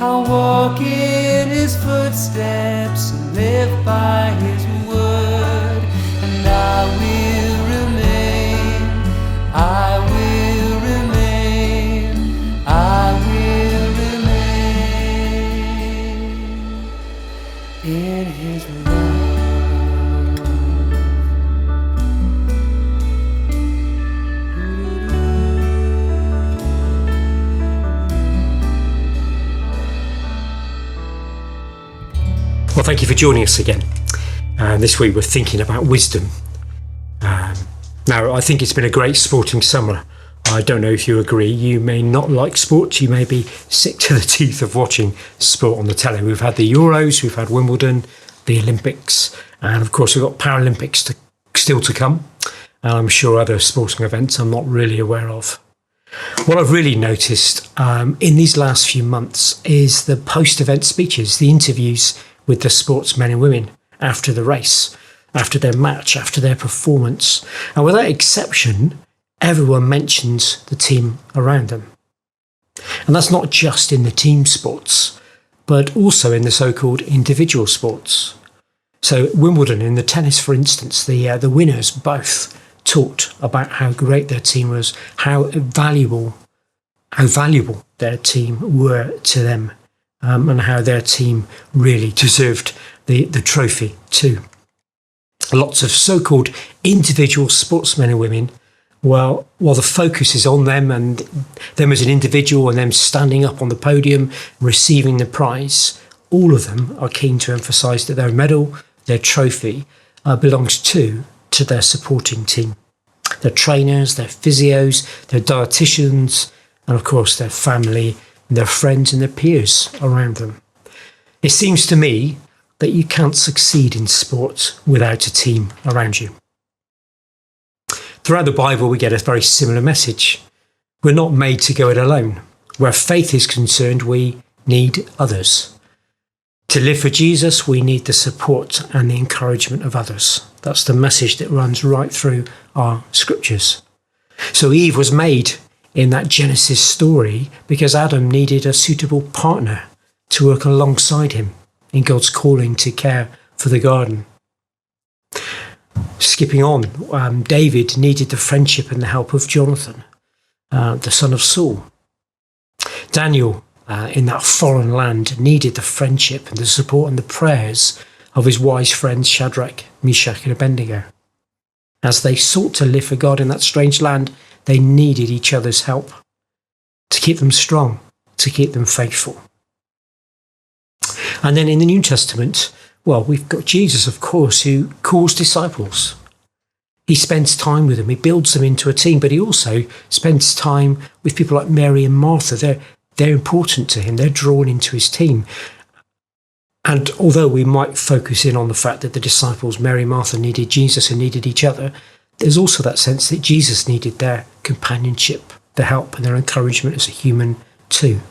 I'll walk in his footsteps and live by his word, and I will remain, I will remain, I will remain in his love. Well, thank you for joining us again. This week we're thinking about wisdom. Now, I think it's been a great sporting summer. I don't know if you agree. You may not like sports. You may be sick to the teeth of watching sport on the telly. We've had the Euros, we've had Wimbledon, the Olympics, and of course we've got Paralympics still to come. And I'm sure other sporting events I'm not really aware of. What I've really noticed in these last few months is the post-event speeches, the interviews with the sportsmen and women after the race, after their match, after their performance. And without exception, everyone mentions the team around them. And that's not just in the team sports, but also in the so-called individual sports. So Wimbledon, in the tennis, for instance, the winners both talked about how great their team was, how valuable their team were to them, and how their team really deserved the trophy too. Lots of so-called individual sportsmen and women, while the focus is on them and them as an individual and them standing up on the podium, receiving the prize, all of them are keen to emphasise that their medal, their trophy, belongs to their supporting team. Their trainers, their physios, their dietitians, and of course their family, their friends and their peers around them. It seems to me that you can't succeed in sport without a team around you. Throughout the Bible, we get a very similar message. We're not made to go it alone. Where faith is concerned, we need others. To live for Jesus, we need the support and the encouragement of others. That's the message that runs right through our scriptures. So Eve was made in that Genesis story because Adam needed a suitable partner to work alongside him in God's calling to care for the garden. Skipping on, David needed the friendship and the help of Jonathan, the son of Saul. Daniel, in that foreign land, needed the friendship and the support and the prayers of his wise friends Shadrach, Meshach and Abednego. As they sought to live for God in that strange land, they needed each other's help to keep them strong, to keep them faithful. And then in the New Testament, well, we've got Jesus, of course, who calls disciples. He spends time with them, he builds them into a team, but he also spends time with people like Mary and Martha. They're important to him, they're drawn into his team. And although we might focus in on the fact that the disciples, Mary and Martha, needed Jesus and needed each other, there's also that sense that Jesus needed their companionship, their help and their encouragement as a human too.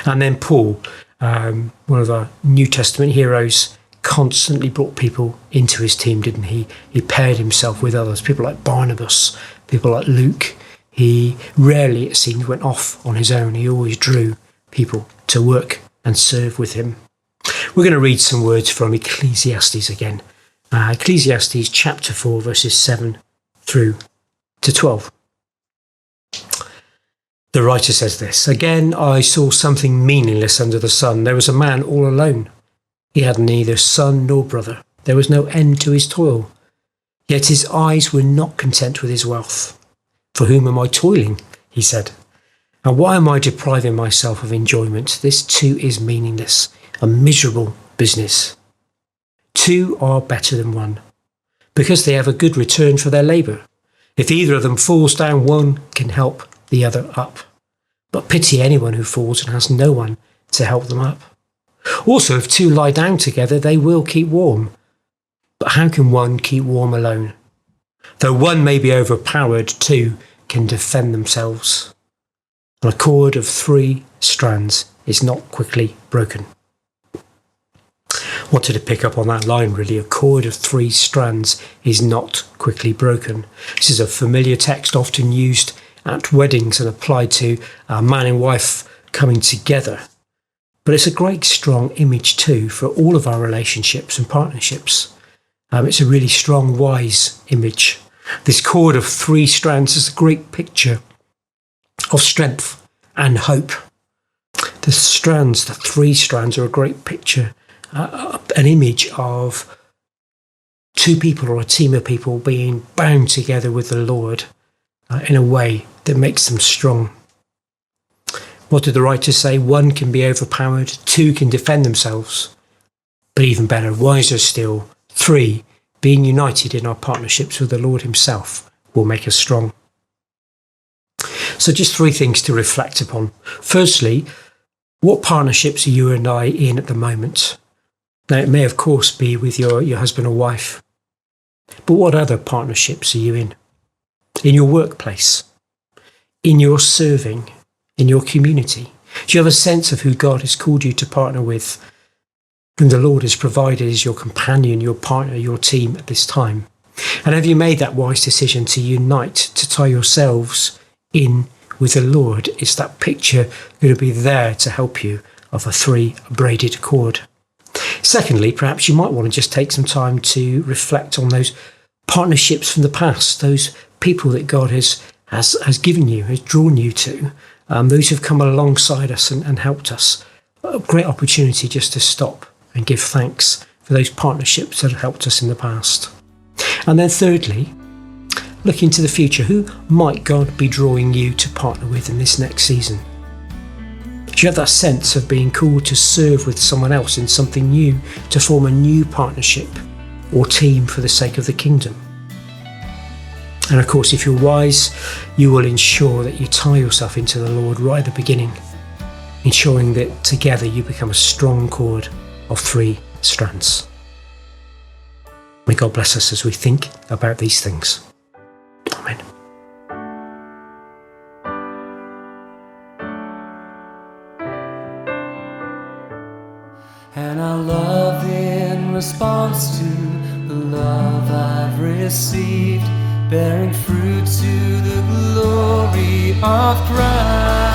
And then Paul, one of our New Testament heroes, constantly brought people into his team, didn't he? He paired himself with others, people like Barnabas, people like Luke. He rarely, it seemed, went off on his own. He always drew people to work and serve with him. We're going to read some words from Ecclesiastes again. Ecclesiastes chapter 4, verses 7 through to 12. The writer says this: "Again, I saw something meaningless under the sun. There was a man all alone. He had neither son nor brother. There was no end to his toil. Yet his eyes were not content with his wealth. For whom am I toiling? He said. And why am I depriving myself of enjoyment? This too is meaningless, a miserable business. Two are better than one, because they have a good return for their labour. If either of them falls down, one can help the other up. But pity anyone who falls and has no one to help them up. Also, if two lie down together, they will keep warm. But how can one keep warm alone? Though one may be overpowered, two can defend themselves. A cord of 3 strands is not quickly broken." Wanted to pick up on that line really. A cord of 3 strands is not quickly broken. This is a familiar text often used at weddings and applied to a man and wife coming together. But it's a great strong image too for all of our relationships and partnerships. It's a really strong, wise image. This cord of 3 strands is a great picture of strength and hope. The 3 strands are a great picture, an image of 2 people or a team of people being bound together with the Lord in a way that makes them strong. What did the writer say? 1 can be overpowered, 2 can defend themselves, but even better, wiser still, 3, being united in our partnerships with the Lord himself will make us strong. So just 3 things to reflect upon. Firstly, what partnerships are you and I in at the moment? Now, it may of course be with your husband or wife, but what other partnerships are you in? In your workplace, in your serving, in your community? Do you have a sense of who God has called you to partner with, whom the Lord has provided as your companion, your partner, your team at this time? And have you made that wise decision to unite, to tie yourselves in with the Lord? Is that picture going to be there to help you of a 3 braided cord? Secondly, perhaps you might want to just take some time to reflect on those partnerships from the past, those people that God has given you, has drawn you to, those who've come alongside us and helped us. A great opportunity just to stop and give thanks for those partnerships that have helped us in the past. And then thirdly, look into the future. Who might God be drawing you to partner with in this next season? Do you have that sense of being called to serve with someone else in something new, to form a new partnership or team for the sake of the kingdom? And of course, if you're wise, you will ensure that you tie yourself into the Lord right at the beginning, ensuring that together you become a strong cord of 3 strands. May God bless us as we think about these things. Amen. And I love in response to the love I've received, bearing fruit to the glory of Christ.